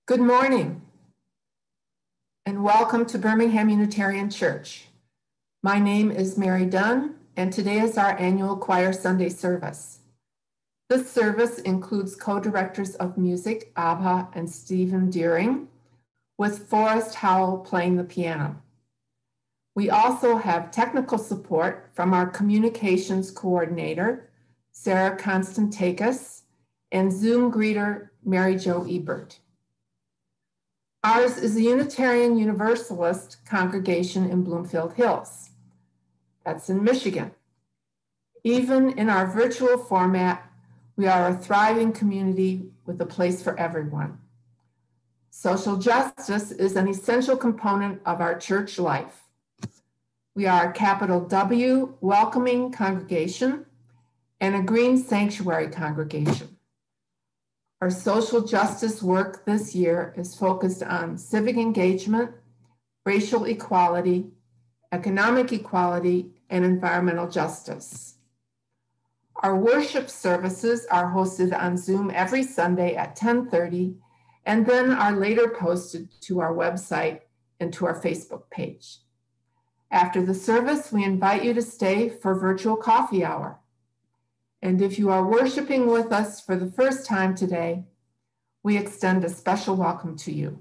Good morning, and welcome to Birmingham Unitarian Church. My name is Mary Dunn, and today is our annual Choir Sunday service. This service includes co-directors of music, Abha and Stephen Deering, with Forrest Howell playing the piano. We also have technical support from our communications coordinator, Sarah Constantakis, and Zoom greeter, Mary Jo Ebert. Ours is a Unitarian Universalist congregation in Bloomfield Hills. That's in Michigan. Even in our virtual format, we are a thriving community with a place for everyone. Social justice is an essential component of our church life. We are a capital W welcoming congregation and a green sanctuary congregation. Our social justice work this year is focused on civic engagement, racial equality, economic equality, and environmental justice. Our worship services are hosted on Zoom every Sunday at 10:30, and then are later posted to our website and to our Facebook page. After the service, we invite you to stay for virtual coffee hour. And if you are worshiping with us for the first time today, we extend a special welcome to you.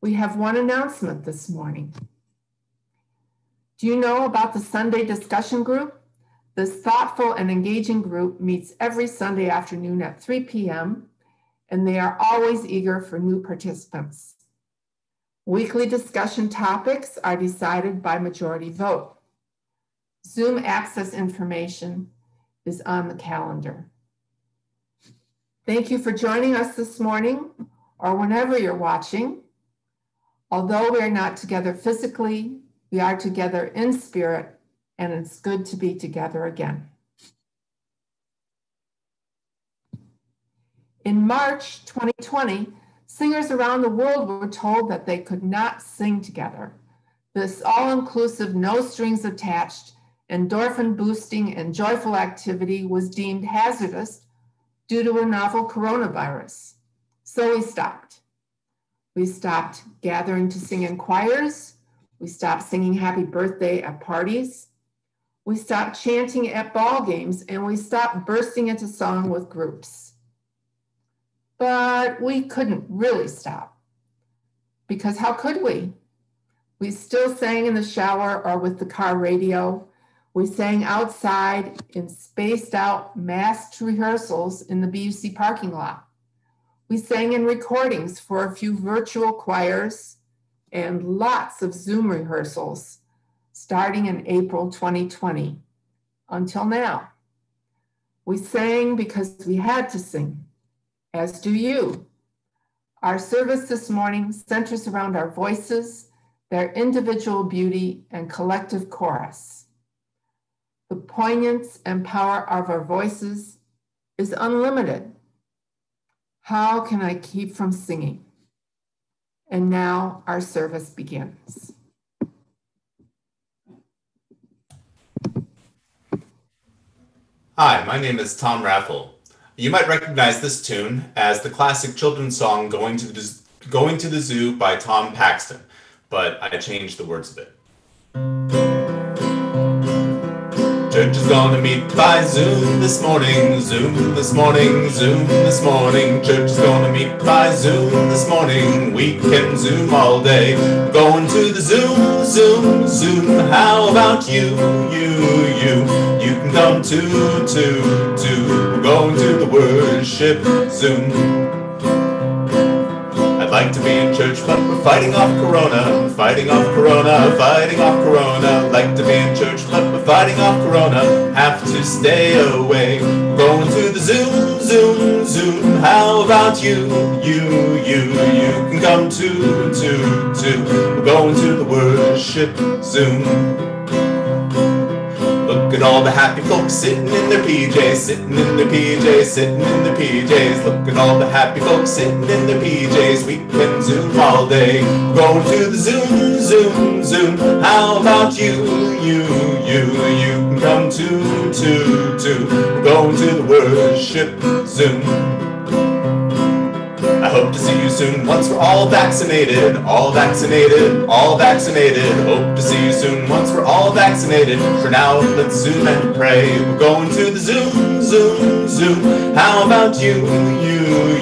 We have one announcement this morning. Do you know about the Sunday discussion group? This thoughtful and engaging group meets every Sunday afternoon at 3 p.m., and they are always eager for new participants. Weekly discussion topics are decided by majority vote. Zoom access information is on the calendar. Thank you for joining us this morning, or whenever you're watching. Although we are not together physically, we are together in spirit, and it's good to be together again. In March 2020, singers around the world were told that they could not sing together. This all-inclusive, no strings attached, endorphin boosting and joyful activity was deemed hazardous due to a novel coronavirus. So we stopped. We stopped gathering to sing in choirs. We stopped singing happy birthday at parties. We stopped chanting at ball games, and we stopped bursting into song with groups. But we couldn't really stop, because how could we? We still sang in the shower or with the car radio. We sang outside in spaced out masked rehearsals in the BUC parking lot. We sang in recordings for a few virtual choirs and lots of Zoom rehearsals starting in April 2020 until now. We sang because we had to sing, as do you. Our service this morning centers around our voices, their individual beauty, and collective chorus. The poignance and power of our voices is unlimited. How can I keep from singing? And now our service begins. Hi, my name is Tom Raffel. You might recognize this tune as the classic children's song Going to the Zoo by Tom Paxton, but I changed the words a bit. Church is gonna meet by Zoom this morning, Zoom this morning, Zoom this morning. Church is gonna meet by Zoom this morning. We can Zoom all day. We're going to the Zoom, Zoom, Zoom. How about you, you can come too. We're going to the worship Zoom. I'd like to be in church, but we're fighting off Corona, fighting off Corona, fighting off Corona. Like to be in church, but we're fighting off Corona, have to stay away. We're going to the Zoom, Zoom, Zoom. How about you, you can come too. We're going to the worship Zoom. Look at all the happy folks sitting in their PJs, sitting in their PJs, sitting in their PJs. Look at all the happy folks sitting in their PJs. We can Zoom all day. We're going to the Zoom, Zoom, Zoom. How about you, you can come too. We're going to the worship Zoom. I Hope to see you soon once we're all vaccinated. All vaccinated, all vaccinated. Hope to see you soon once we're all vaccinated. For now, let's zoom and pray. We're going to the Zoom, Zoom, Zoom. How about you?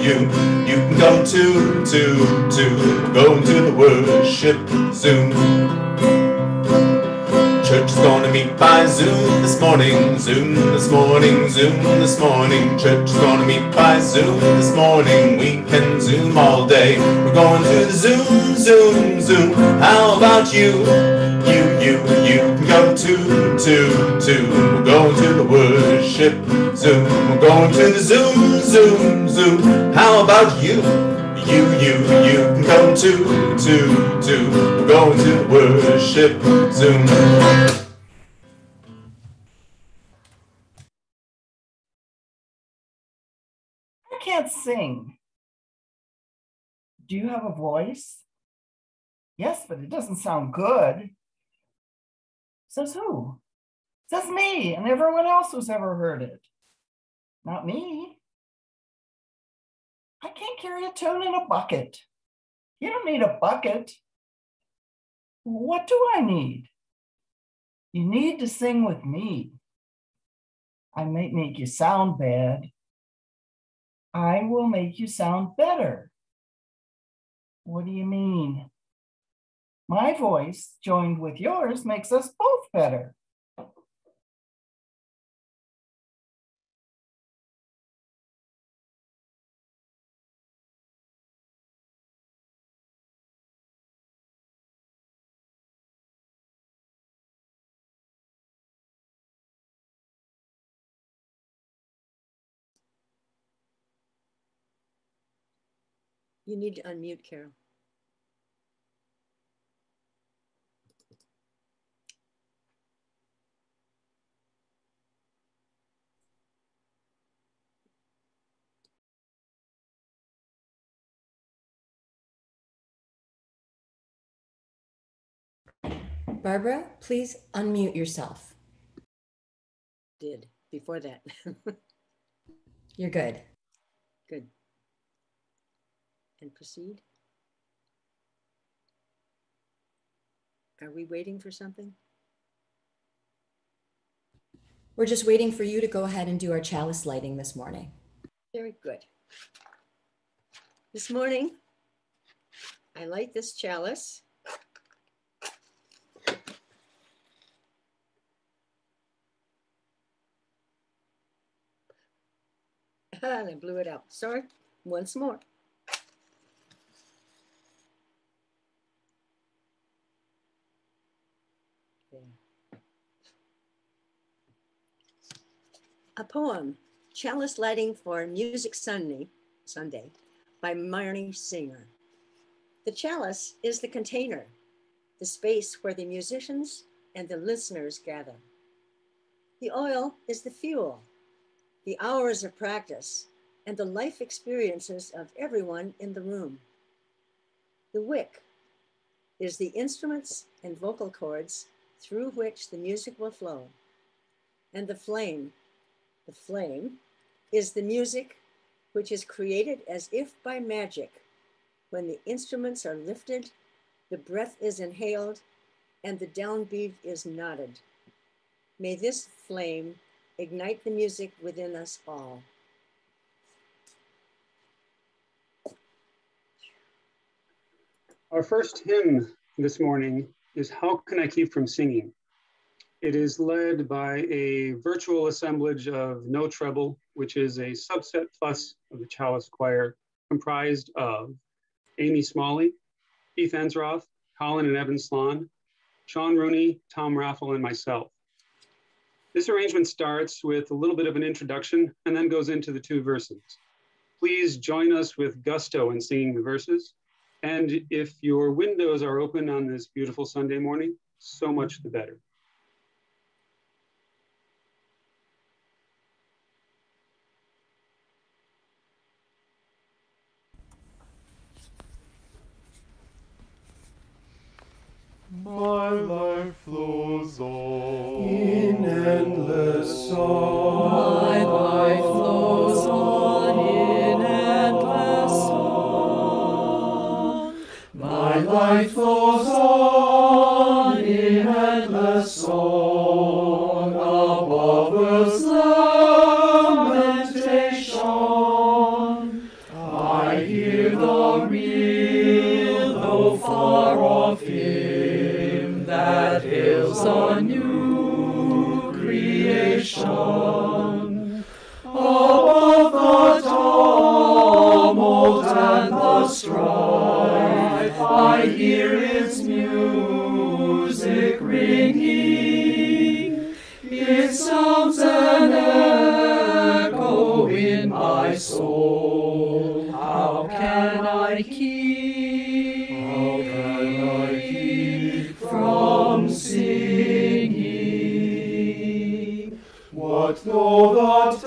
You can come too. We're going to the worship Zoom. Church is gonna meet by Zoom this morning. Zoom this morning, Zoom this morning. Church is gonna meet by Zoom this morning. We can Zoom all day. We're going to the Zoom, Zoom, Zoom. How about you? You can come too. We're going to the worship Zoom. We're going to the Zoom, Zoom, Zoom. How about you? You can come too. We're going to the worship Zoom. I can't sing. Do you have a voice? Yes, but it doesn't sound good. Says who? Says me and everyone else who's ever heard it. Not me. I can't carry a tune in a bucket. You don't need a bucket. What do I need? You need to sing with me. I might make you sound bad. I will make you sound better. What do you mean? My voice joined with yours makes us both better. You need to unmute, Carol. Barbara, please unmute yourself. Did before that. You're good. Good. And proceed. Are we waiting for something? We're just waiting for you to go ahead and do our chalice lighting this morning. Very good. This morning, I light this chalice. And I blew it out. Sorry, once more. A poem, Chalice Lighting for Music Sunday by Marnie Singer. The chalice is the container, the space where the musicians and the listeners gather. The oil is the fuel, the hours of practice, and the life experiences of everyone in the room. The wick is the instruments and vocal cords through which the music will flow. And the flame is the music which is created as if by magic. When the instruments are lifted, the breath is inhaled, and the downbeat is nodded. May this flame ignite the music within us all. Our first hymn this morning is How Can I Keep From Singing? It is led by a virtual assemblage of No Treble, which is a subset plus of the Chalice Choir, comprised of Amy Smalley, Keith Ensroth, Colin and Evan Slon, Sean Rooney, Tom Raffel, and myself. This arrangement starts with a little bit of an introduction and then goes into the two verses. Please join us with gusto in singing the verses. And if your windows are open on this beautiful Sunday morning, so much the better. My life flows on in endless song. My life flows on in endless song. life flows on in endless song above earth's lamentation. I hear the real, though far off hymn that hails a new creation. Above the tumult and the strife, I hear its music ringing. It sounds an echo in my soul. How can I keep from singing? What though the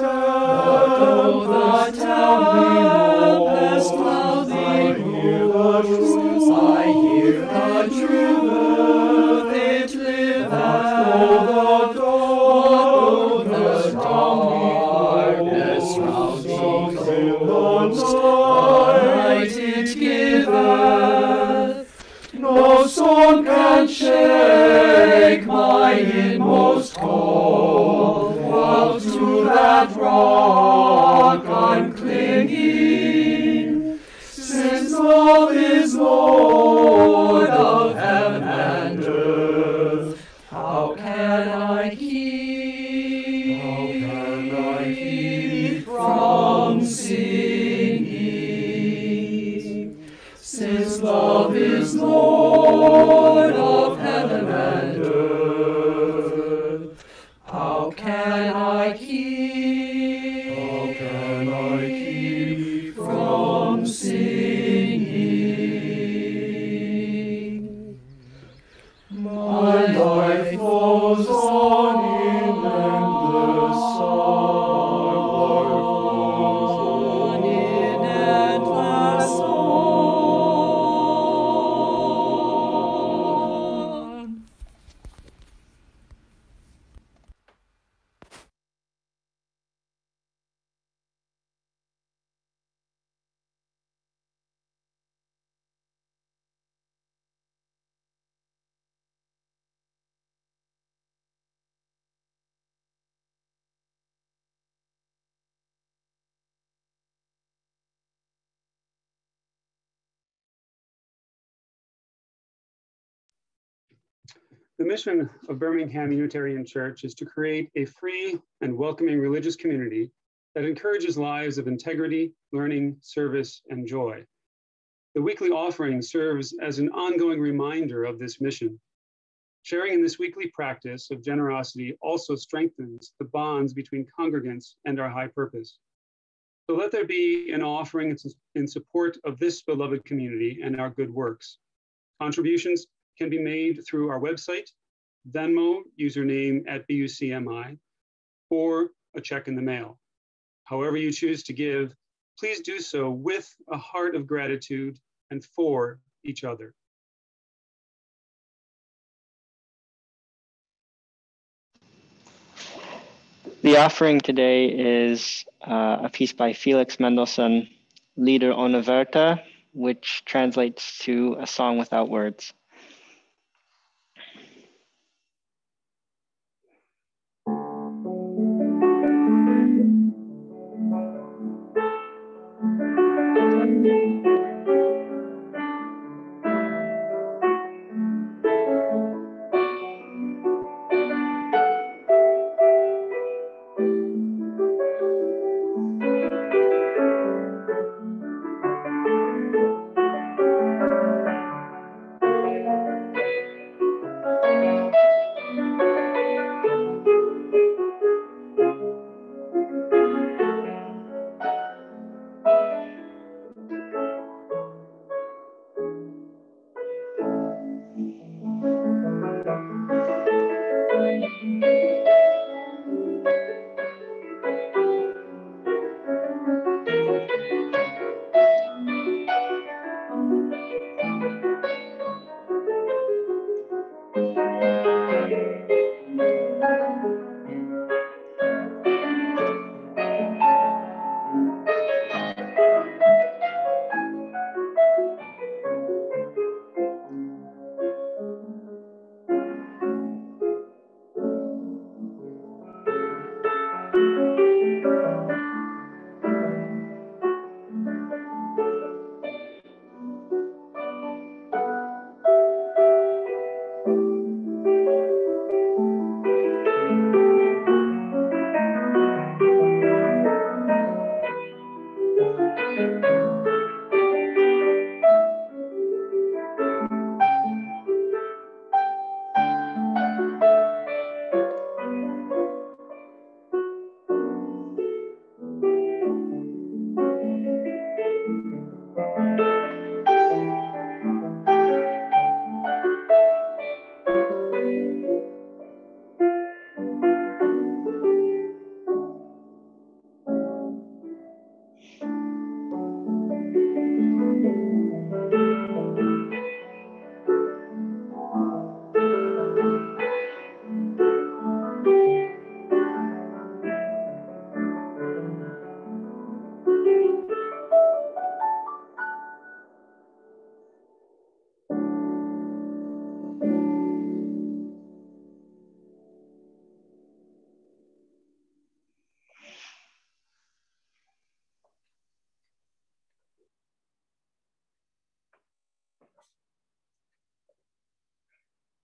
tempest loudly roars, I hear the truth it liveth. What though the darkness round me closed, light it giveth. No stone can shake my inmost call, while to that rock I'm clinging. Since love is Lord of heaven and earth, how can I keep from singing? Since love is Lord of heaven and earth, how can I keep from singing? My life flows on in endless song, in endless song. The mission of Birmingham Unitarian Church is to create a free and welcoming religious community that encourages lives of integrity, learning, service, and joy. The weekly offering serves as an ongoing reminder of this mission. Sharing in this weekly practice of generosity also strengthens the bonds between congregants and our high purpose. So let there be an offering in support of this beloved community and our good works. Contributions can be made through our website, Venmo, username @BUCMI, or a check in the mail. However you choose to give, please do so with a heart of gratitude and for each other. The offering today is a piece by Felix Mendelssohn, Lieder ohne Wörter, which translates to a song without words.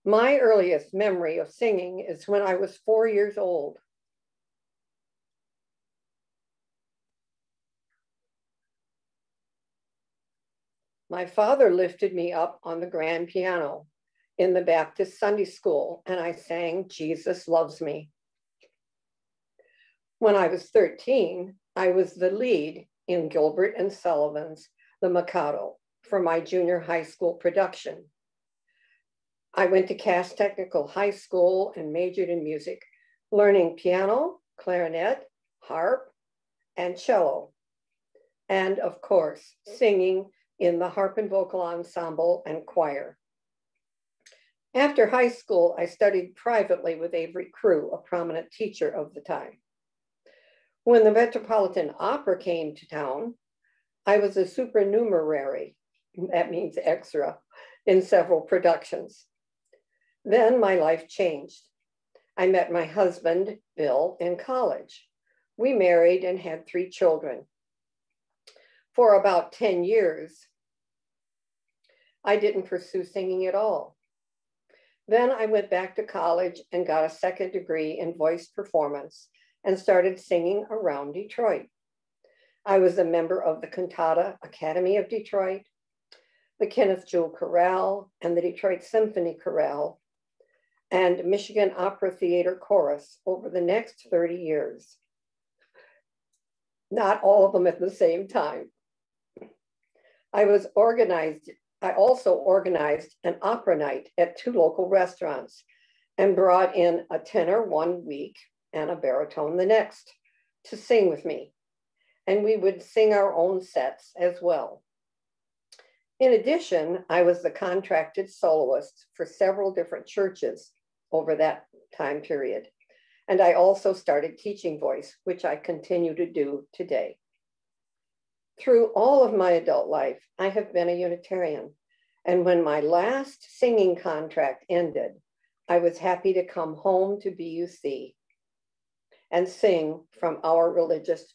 My earliest memory of singing is when I was 4 years old. My father lifted me up on the grand piano in the Baptist Sunday school, and I sang Jesus Loves Me. When I was 13, I was the lead in Gilbert and Sullivan's The Mikado for my junior high school production. I went to Cass Technical High School and majored in music, learning piano, clarinet, harp, and cello. And of course, singing in the harp and vocal ensemble and choir. After high school, I studied privately with Avery Crew, a prominent teacher of the time. When the Metropolitan Opera came to town, I was a supernumerary, that means extra, in several productions. Then my life changed. I met my husband, Bill, in college. We married and had 3 children. For about 10 years, I didn't pursue singing at all. Then I went back to college and got a 2nd degree in voice performance and started singing around Detroit. I was a member of the Cantata Academy of Detroit, the Kenneth Jewell Chorale, and the Detroit Symphony Chorale, and Michigan Opera Theater Chorus over the next 30 years. Not all of them at the same time. I also organized an opera night at 2 local restaurants and brought in a tenor one week and a baritone the next to sing with me. And we would sing our own sets as well. In addition, I was the contracted soloist for several different churches over that time period. And I also started teaching voice, which I continue to do today. Through all of my adult life, I have been a Unitarian. And when my last singing contract ended, I was happy to come home to BUC and sing from our religious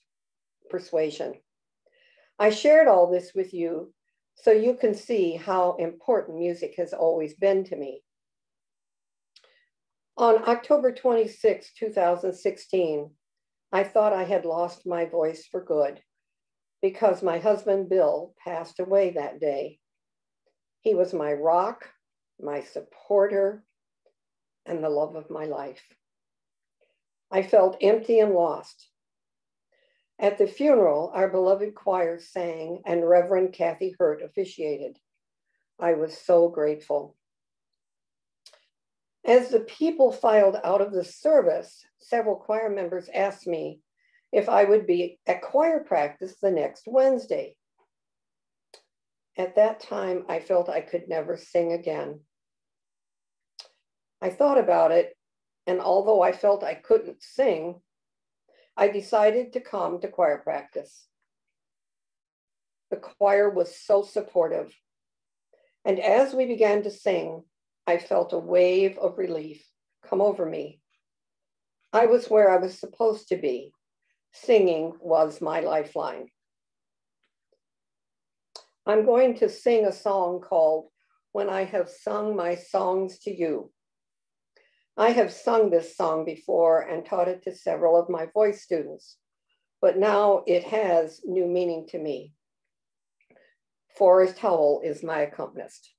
persuasion. I shared all this with you so you can see how important music has always been to me. On October 26, 2016, I thought I had lost my voice for good because my husband, Bill, passed away that day. He was my rock, my supporter, and the love of my life. I felt empty and lost. At the funeral, our beloved choir sang and Reverend Kathy Hurt officiated. I was so grateful. As the people filed out of the service, several choir members asked me if I would be at choir practice the next Wednesday. At that time, I felt I could never sing again. I thought about it, and although I felt I couldn't sing, I decided to come to choir practice. The choir was so supportive. And as we began to sing, I felt a wave of relief come over me. I was where I was supposed to be. Singing was my lifeline. I'm going to sing a song called When I Have Sung My Songs to You. I have sung this song before and taught it to several of my voice students, but now it has new meaning to me. Forrest Howell is my accompanist.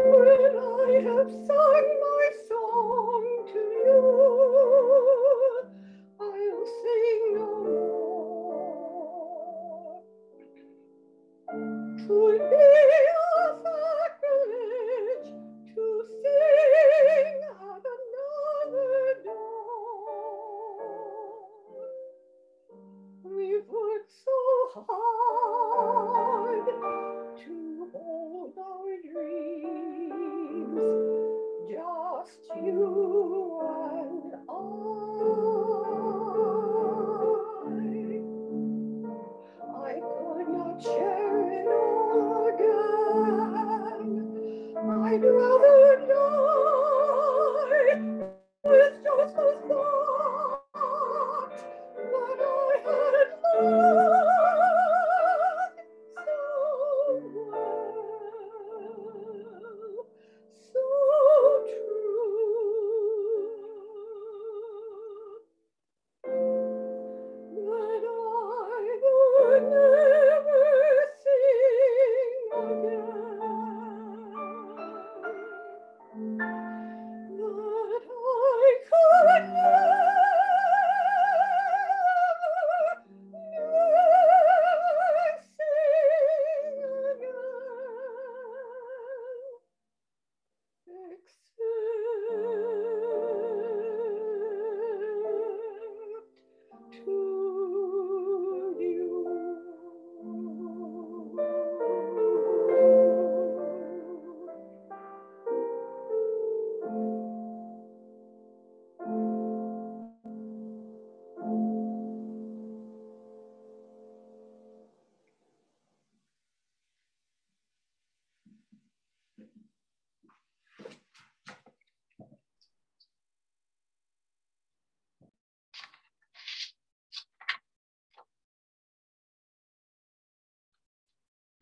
When I have sung my song to you, I'll sing no more. 'Twould be a sacrilege to sing at another dawn. We've worked so hard to hold our dreams just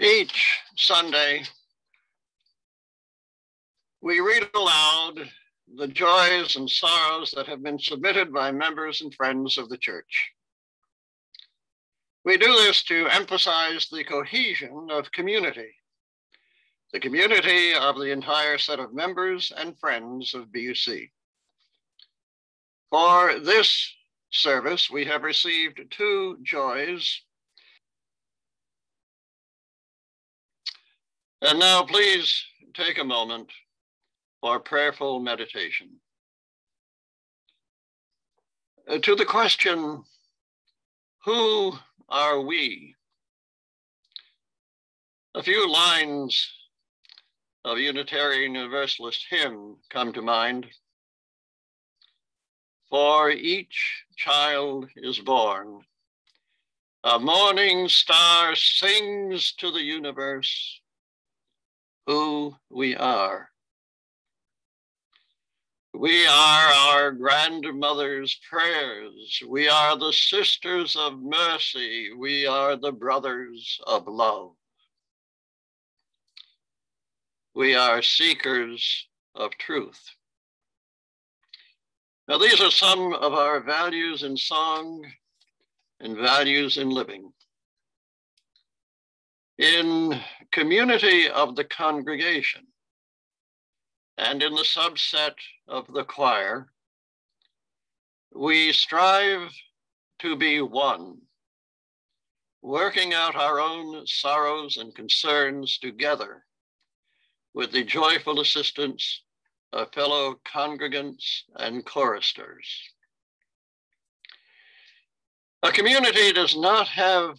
Each Sunday, we read aloud the joys and sorrows that have been submitted by members and friends of the church. We do this to emphasize the cohesion of community, the community of the entire set of members and friends of BUC. For this service, we have received two joys. And now please take a moment for prayerful meditation. To the question, who are we? A few lines of Unitarian Universalist hymn come to mind. For each child is born, a morning star sings to the universe who we are. We are our grandmother's prayers. We are the sisters of mercy. We are the brothers of love. We are seekers of truth. Now, these are some of our values in song and values in living. In community of the congregation and in the subset of the choir, we strive to be one, working out our own sorrows and concerns together with the joyful assistance of fellow congregants and choristers. A community does not have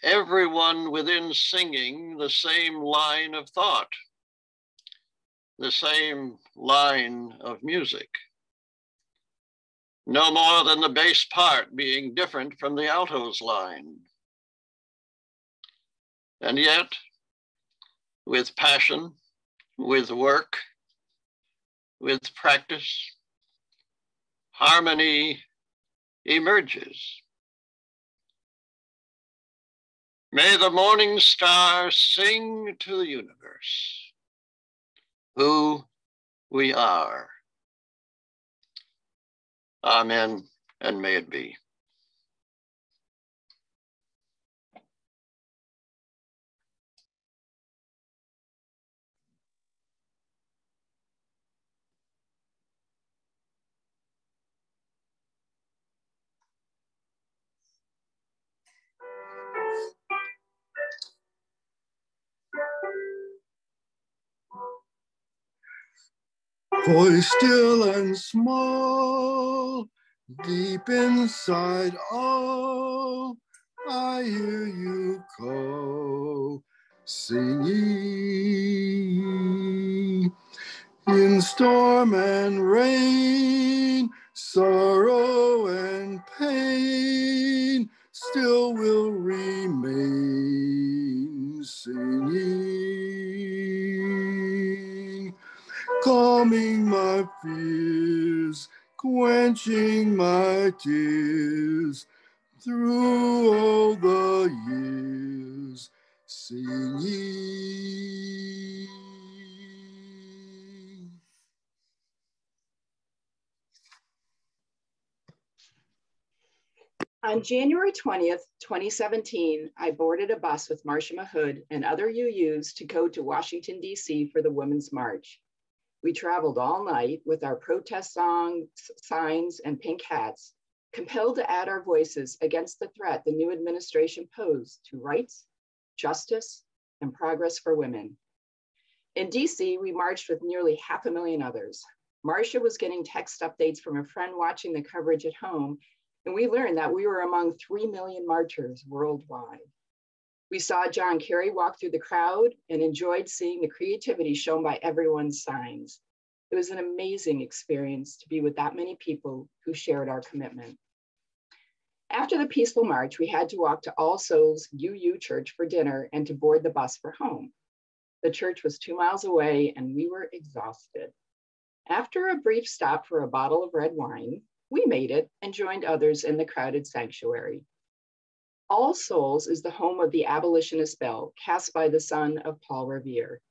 everyone within singing the same line of thought, the same line of music, no more than the bass part being different from the alto's line. And yet, with passion, with work, with practice, harmony emerges. May the morning star sing to the universe who we are. Amen, and may it be. Voice still and small, deep inside all, I hear you call, singing. In storm and rain, sorrow and pain, still will remain singing. Calming my fears, quenching my tears, through all the years, singing. On January 20th, 2017, I boarded a bus with Marcia Mahood and other UUs to go to Washington, D.C. for the Women's March. We traveled all night with our protest songs, signs, and pink hats, compelled to add our voices against the threat the new administration posed to rights, justice, and progress for women. In DC, we marched with nearly 500,000 others. Marcia was getting text updates from a friend watching the coverage at home, and we learned that we were among 3 million marchers worldwide. We saw John Kerry walk through the crowd and enjoyed seeing the creativity shown by everyone's signs. It was an amazing experience to be with that many people who shared our commitment. After the peaceful march, we had to walk to All Souls UU Church for dinner and to board the bus for home. The church was 2 miles away and we were exhausted. After a brief stop for a bottle of red wine, we made it and joined others in the crowded sanctuary. All Souls is the home of the abolitionist bell, cast by the son of Paul Revere.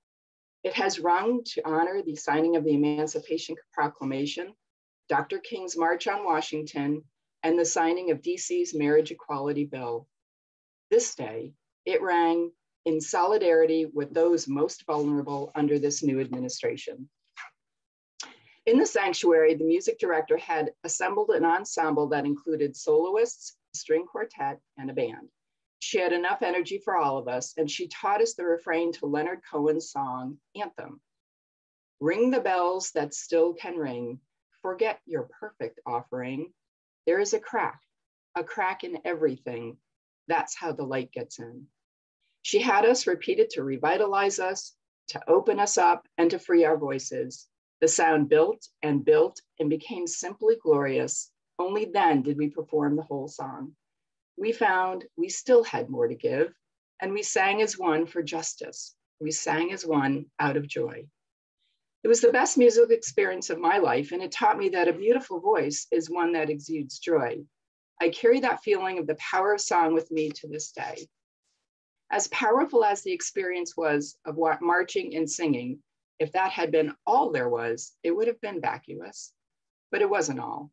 It has rung to honor the signing of the Emancipation Proclamation, Dr. King's March on Washington, and the signing of DC's marriage equality bill. This day, it rang in solidarity with those most vulnerable under this new administration. In the sanctuary, the music director had assembled an ensemble that included soloists, a string quartet, and a band. She had enough energy for all of us, and she taught us the refrain to Leonard Cohen's song, Anthem. Ring the bells that still can ring, forget your perfect offering. There is a crack in everything. That's how the light gets in. She had us repeat it to revitalize us, to open us up, and to free our voices. The sound built and became simply glorious. Only then did we perform the whole song. We found we still had more to give, and we sang as one for justice. We sang as one out of joy. It was the best music experience of my life, and it taught me that a beautiful voice is one that exudes joy. I carry that feeling of the power of song with me to this day. As powerful as the experience was of marching and singing, if that had been all there was, it would have been vacuous, but it wasn't all.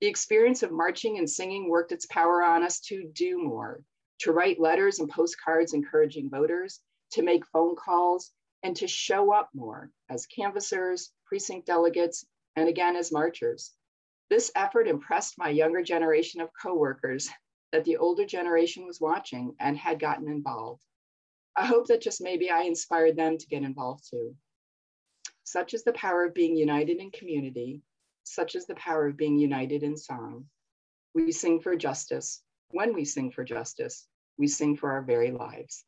The experience of marching and singing worked its power on us to do more, to write letters and postcards encouraging voters, to make phone calls, and to show up more as canvassers, precinct delegates, and again as marchers. This effort impressed my younger generation of coworkers that the older generation was watching and had gotten involved. I hope that just maybe I inspired them to get involved too. Such is the power of being united in community. Such is the power of being united in song. We sing for justice. When we sing for justice, we sing for our very lives.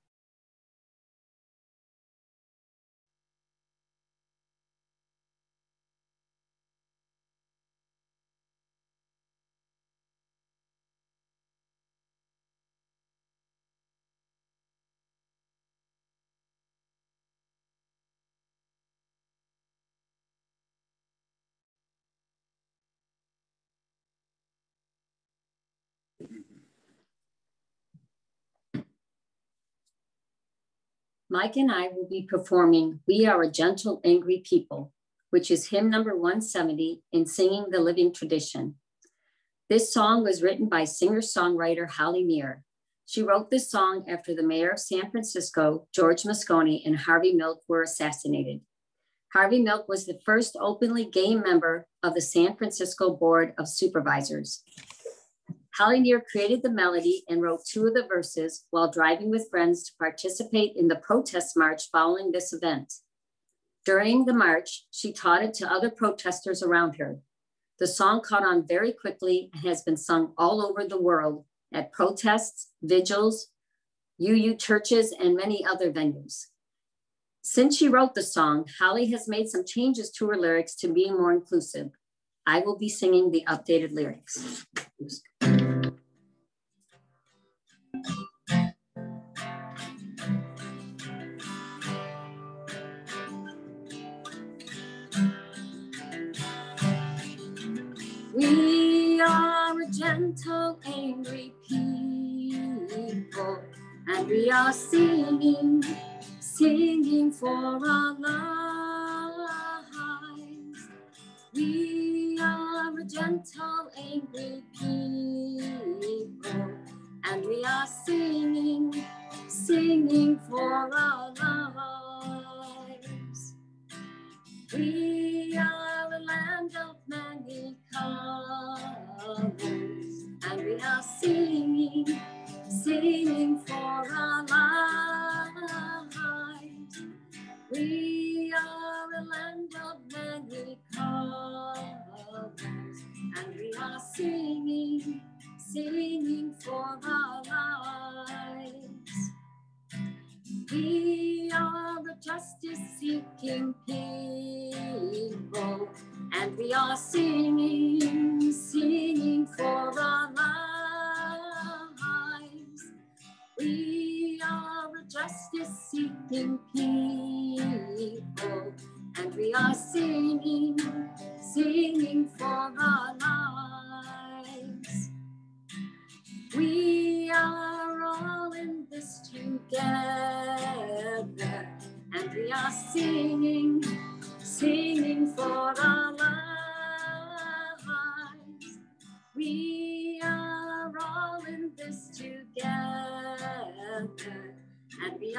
Mike and I will be performing We Are a Gentle, Angry People, which is hymn number 170 in Singing the Living Tradition. This song was written by singer-songwriter Holly Near. She wrote this song after the mayor of San Francisco, George Moscone, and Harvey Milk were assassinated. Harvey Milk was the first openly gay member of the San Francisco Board of Supervisors. Holly Near created the melody and wrote 2 of the verses while driving with friends to participate in the protest march following this event. During the march, she taught it to other protesters around her. The song caught on very quickly and has been sung all over the world at protests, vigils, UU churches, and many other venues. Since she wrote the song, Holly has made some changes to her lyrics to be more inclusive. I will be singing the updated lyrics. We are a gentle, angry people, and we are singing for our lives. We are a gentle, angry people, and we are singing for our lives. We are a land of many colors, and we are singing for our lives. We are a land of many colors, and we are singing for our lives. We are a justice-seeking people, and we are singing for our lives. We are a justice-seeking people, and we are singing for our lives. We are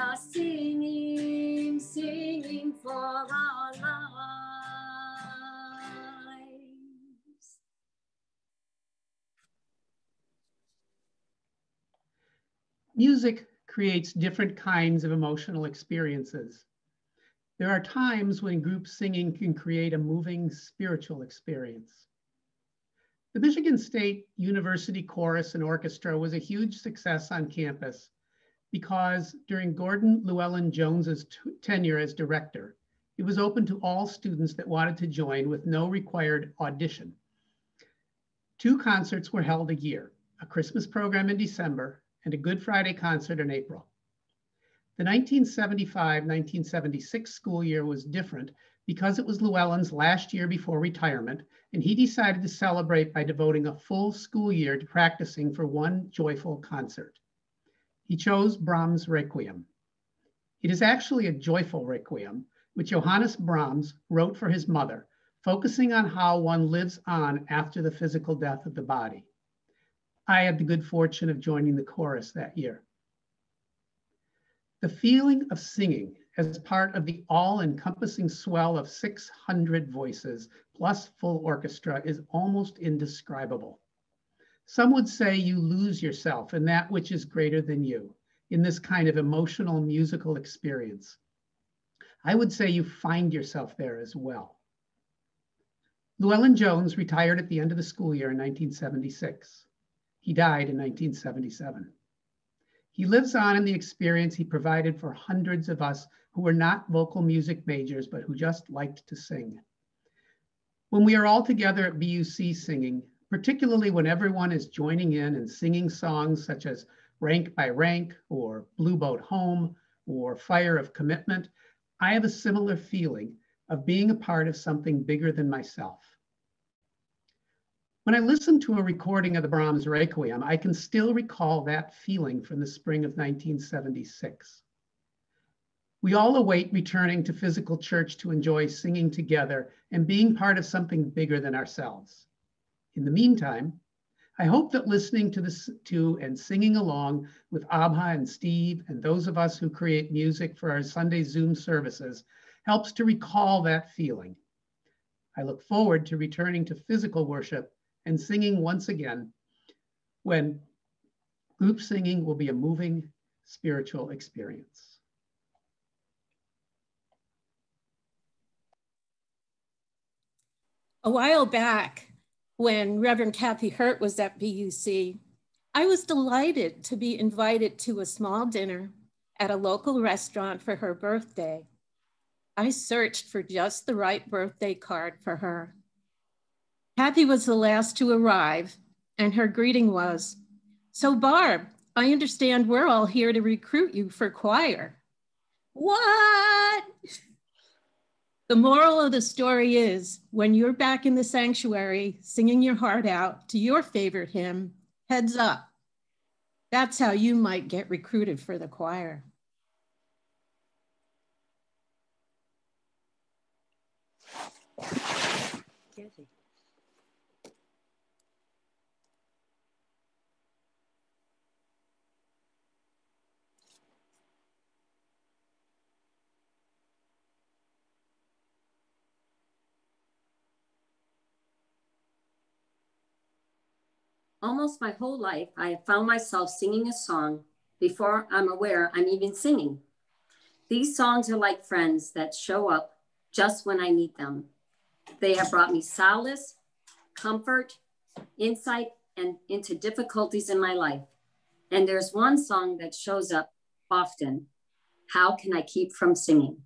are singing, singing for our lives. Music creates different kinds of emotional experiences. There are times when group singing can create a moving spiritual experience. The Michigan State University Chorus and Orchestra was a huge success on campus because during Gordon Llewellyn-Jones's tenure as director, it was open to all students that wanted to join with no required audition. 2 concerts were held a year, a Christmas program in December and a Good Friday concert in April. The 1975-1976 school year was different because it was Llewellyn's last year before retirement, and he decided to celebrate by devoting a full school year to practicing for one joyful concert. He chose Brahms' Requiem. It is actually a joyful requiem, which Johannes Brahms wrote for his mother, focusing on how one lives on after the physical death of the body. I had the good fortune of joining the chorus that year. The feeling of singing as part of the all-encompassing swell of 600 voices plus full orchestra is almost indescribable. Some would say you lose yourself in that which is greater than you, in this kind of emotional musical experience. I would say you find yourself there as well. Llewellyn-Jones retired at the end of the school year in 1976. He died in 1977. He lives on in the experience he provided for hundreds of us who were not vocal music majors, but who just liked to sing. When we are all together at BUC singing, particularly when everyone is joining in and singing songs such as Rank by Rank or Blue Boat Home or Fire of Commitment, I have a similar feeling of being a part of something bigger than myself. When I listen to a recording of the Brahms Requiem, I can still recall that feeling from the spring of 1976. We all await returning to physical church to enjoy singing together and being part of something bigger than ourselves. In the meantime, I hope that listening to and singing along with Abha and Steve and those of us who create music for our Sunday Zoom services helps to recall that feeling. I look forward to returning to physical worship and singing once again, when group singing will be a moving spiritual experience. A while back, when Reverend Kathy Hurt was at BUC, I was delighted to be invited to a small dinner at a local restaurant for her birthday. I searched for just the right birthday card for her. Kathy was the last to arrive, and her greeting was, "So Barb, I understand we're all here to recruit you for choir." What? The moral of the story is, when you're back in the sanctuary singing your heart out to your favorite hymn, heads up. That's how you might get recruited for the choir. Kathy. Almost my whole life, I have found myself singing a song before I'm aware I'm even singing. These songs are like friends that show up just when I need them. They have brought me solace, comfort, insight, and into difficulties in my life. And there's one song that shows up often. How can I keep from singing?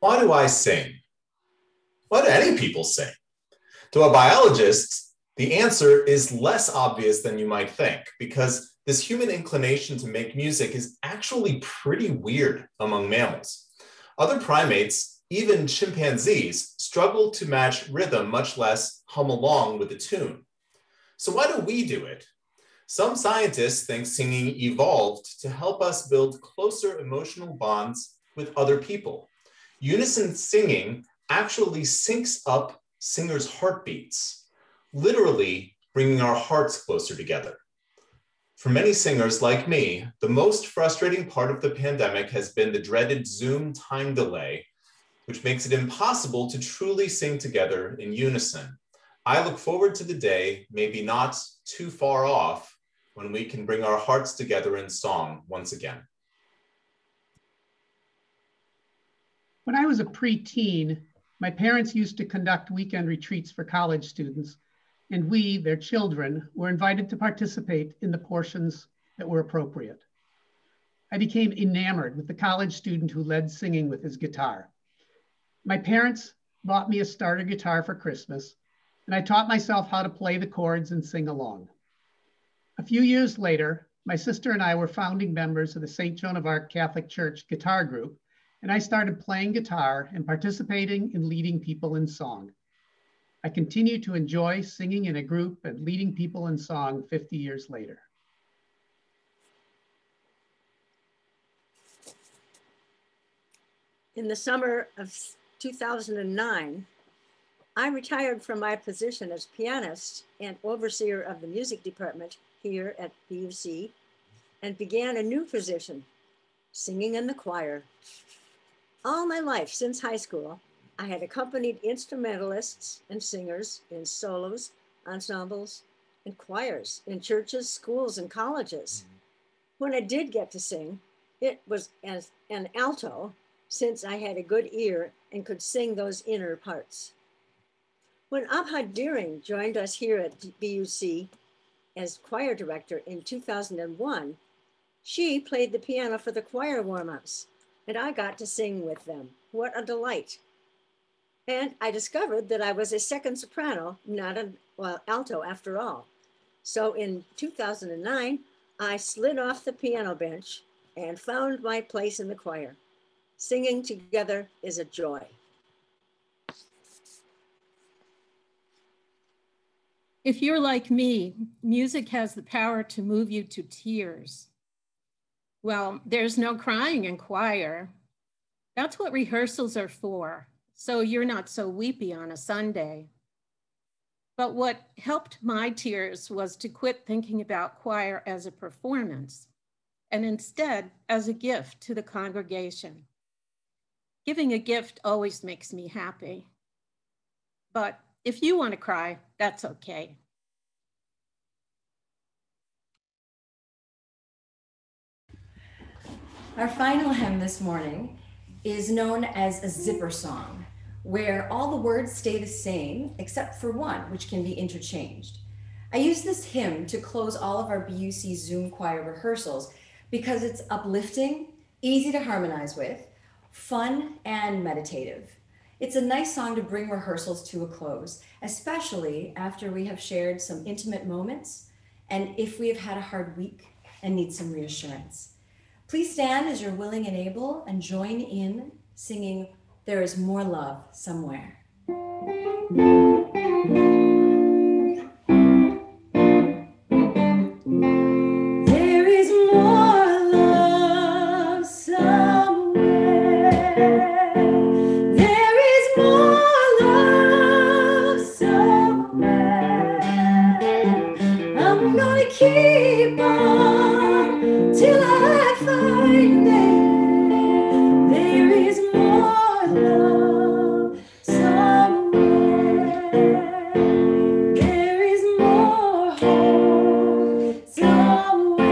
Why do I sing? Why do any people sing? To a biologist, the answer is less obvious than you might think, because this human inclination to make music is actually pretty weird among mammals. Other primates, even chimpanzees, struggle to match rhythm, much less hum along with the tune. So why do we do it? Some scientists think singing evolved to help us build closer emotional bonds with other people. Unison singing actually syncs up singers' heartbeats. Literally, bringing our hearts closer together. For many singers like me, the most frustrating part of the pandemic has been the dreaded Zoom time delay, which makes it impossible to truly sing together in unison. I look forward to the day, maybe not too far off, when we can bring our hearts together in song once again. When I was a preteen, my parents used to conduct weekend retreats for college students, and we, their children, were invited to participate in the portions that were appropriate. I became enamored with the college student who led singing with his guitar. My parents bought me a starter guitar for Christmas, and I taught myself how to play the chords and sing along. A few years later, my sister and I were founding members of the St. Joan of Arc Catholic Church guitar group, and I started playing guitar and participating in leading people in song. I continue to enjoy singing in a group and leading people in song 50 years later. In the summer of 2009, I retired from my position as pianist and overseer of the music department here at BUC and began a new position, singing in the choir. All my life since high school, I had accompanied instrumentalists and singers in solos, ensembles, and choirs in churches, schools, and colleges. When I did get to sing, it was as an alto, since I had a good ear and could sing those inner parts. When Abha Deering joined us here at BUC as choir director in 2001, she played the piano for the choir warm-ups, and I got to sing with them. What a delight. And I discovered that I was a second soprano, not an alto after all. So in 2009, I slid off the piano bench and found my place in the choir. Singing together is a joy. If you're like me, music has the power to move you to tears. Well, there's no crying in choir. That's what rehearsals are for, so you're not so weepy on a Sunday. But what helped my tears was to quit thinking about choir as a performance and instead as a gift to the congregation. Giving a gift always makes me happy. But if you want to cry, that's okay. Our final hymn this morning is known as a zipper song, where all the words stay the same except for one, which can be interchanged. I use this hymn to close all of our BUC Zoom choir rehearsals because it's uplifting, easy to harmonize with, fun, and meditative. It's a nice song to bring rehearsals to a close, especially after we have shared some intimate moments and if we have had a hard week and need some reassurance. Please stand as you're willing and able and join in singing There Is More Love Somewhere. There is more love somewhere. There is more love somewhere. I'm gonna keep on till I find it. There is more love somewhere. There is more hope somewhere.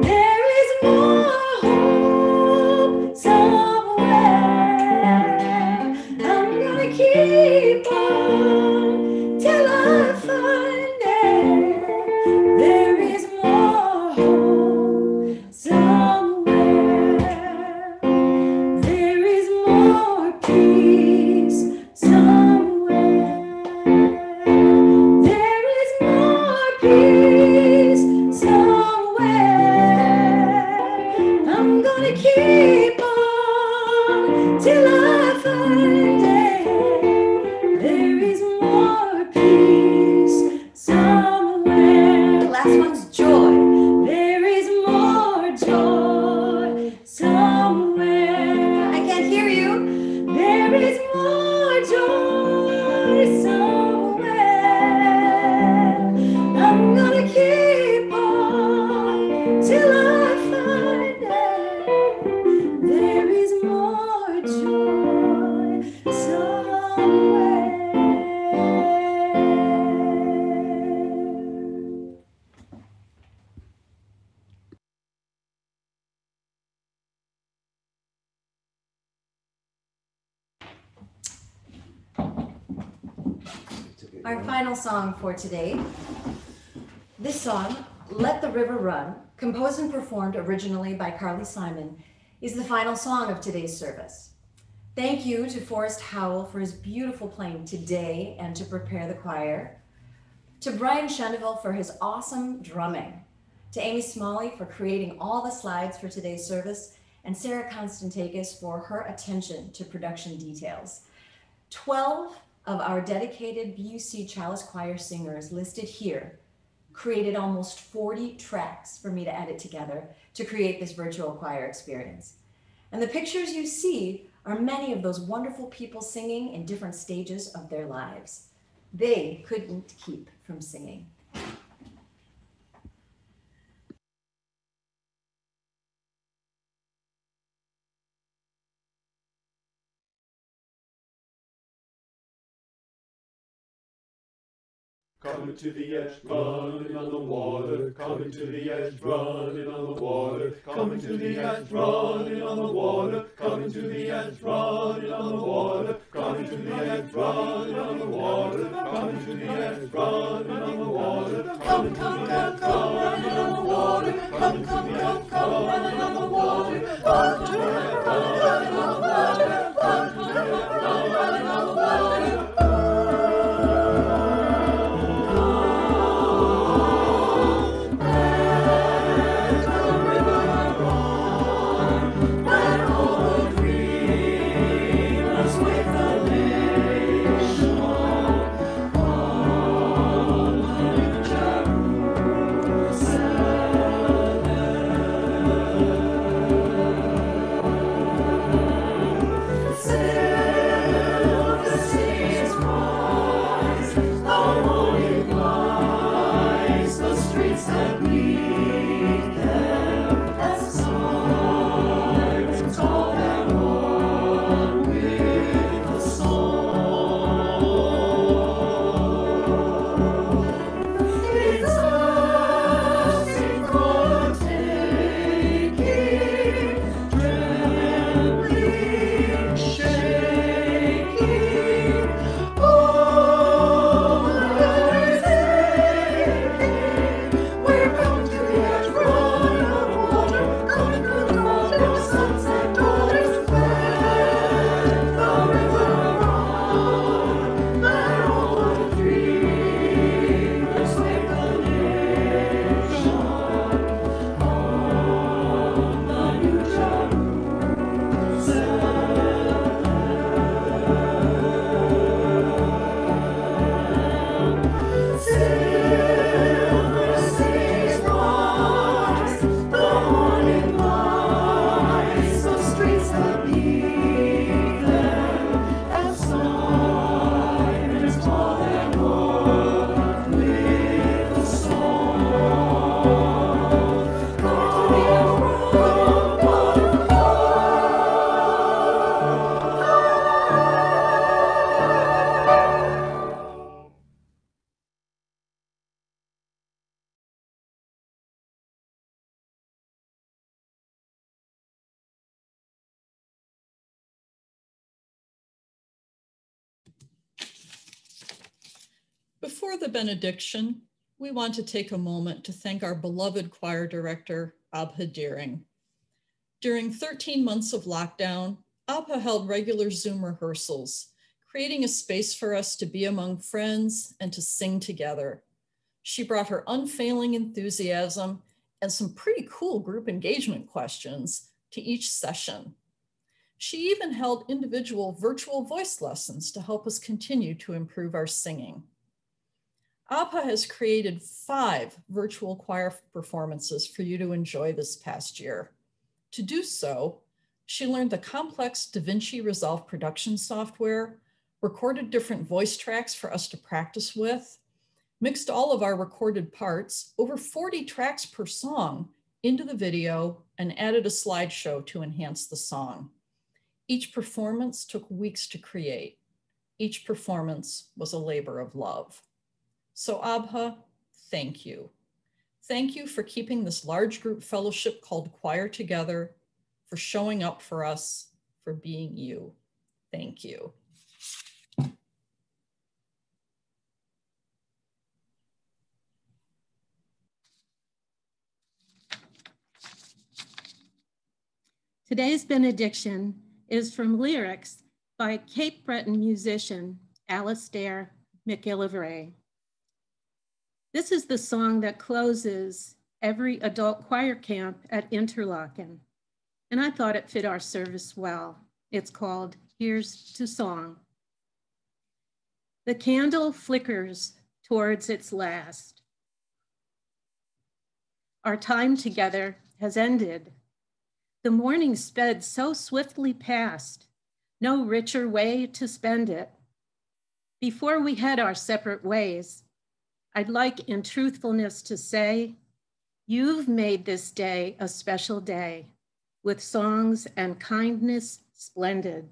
There is more hope somewhere. I'm gonna keep on till I find it. There is more hope somewhere. There is more peace somewhere. There is more peace somewhere. I'm gonna keep on till I find it. There is more peace somewhere. Last one's joy. There is more joy somewhere. I can't hear you. There is more joy somewhere. Our final song for today. This song, Let the River Run, composed and performed originally by Carly Simon, is the final song of today's service. Thank you to Forrest Howell for his beautiful playing today and to prepare the choir, to Brian Shendeville for his awesome drumming, to Amy Smalley for creating all the slides for today's service, and Sarah Konstantakis for her attention to production details. 12 of our dedicated BUC Chalice Choir singers listed here created almost 40 tracks for me to edit together to create this virtual choir experience. And the pictures you see are many of those wonderful people singing in different stages of their lives. They couldn't keep from singing. Coming to the edge, running on the water. Coming to the edge, running on the water. Coming to the edge, running on the water. Coming to the edge, running on the water. Coming to the edge, running on the water. Coming to the edge, running on the water. Come, come, come, come, running on the water. Come, come, come, come, running on the water. Come to the edge, running on the water. Come to the edge, running on the water. Before the benediction, we want to take a moment to thank our beloved choir director, Abha Deering. During 13 months of lockdown, Abha held regular Zoom rehearsals, creating a space for us to be among friends and to sing together. She brought her unfailing enthusiasm and some pretty cool group engagement questions to each session. She even held individual virtual voice lessons to help us continue to improve our singing. Abha has created 5 virtual choir performances for you to enjoy this past year. To do so, she learned the complex DaVinci Resolve production software, recorded different voice tracks for us to practice with, mixed all of our recorded parts, over 40 tracks per song, into the video, and added a slideshow to enhance the song. Each performance took weeks to create. Each performance was a labor of love. So Abha, thank you. Thank you for keeping this large group fellowship called Choir together, for showing up for us, for being you. Thank you. Today's benediction is from lyrics by Cape Breton musician Alastair McIlvray. This is the song that closes every adult choir camp at Interlaken, and I thought it fit our service well. It's called Here's to Song. The candle flickers towards its last. Our time together has ended. The morning sped so swiftly past, no richer way to spend it. Before we head our separate ways, I'd like in truthfulness to say, you've made this day a special day, with songs and kindness splendid.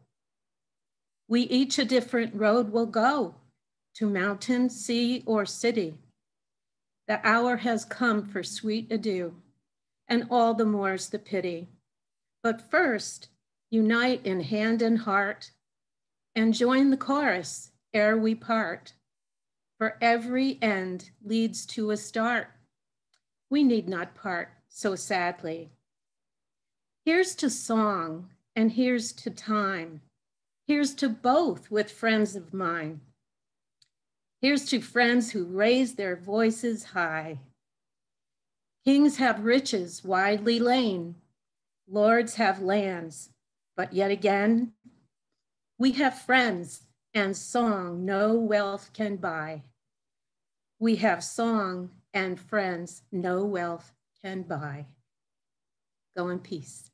We each a different road will go, to mountain, sea, or city. The hour has come for sweet adieu, and all the more's the pity. But first, unite in hand and heart, and join the chorus ere we part. For every end leads to a start. We need not part so sadly. Here's to song, and here's to time. Here's to both with friends of mine. Here's to friends who raise their voices high. Kings have riches widely lain. Lords have lands, but yet again, we have friends and song no wealth can buy. We have song and friends no wealth can buy. Go in peace.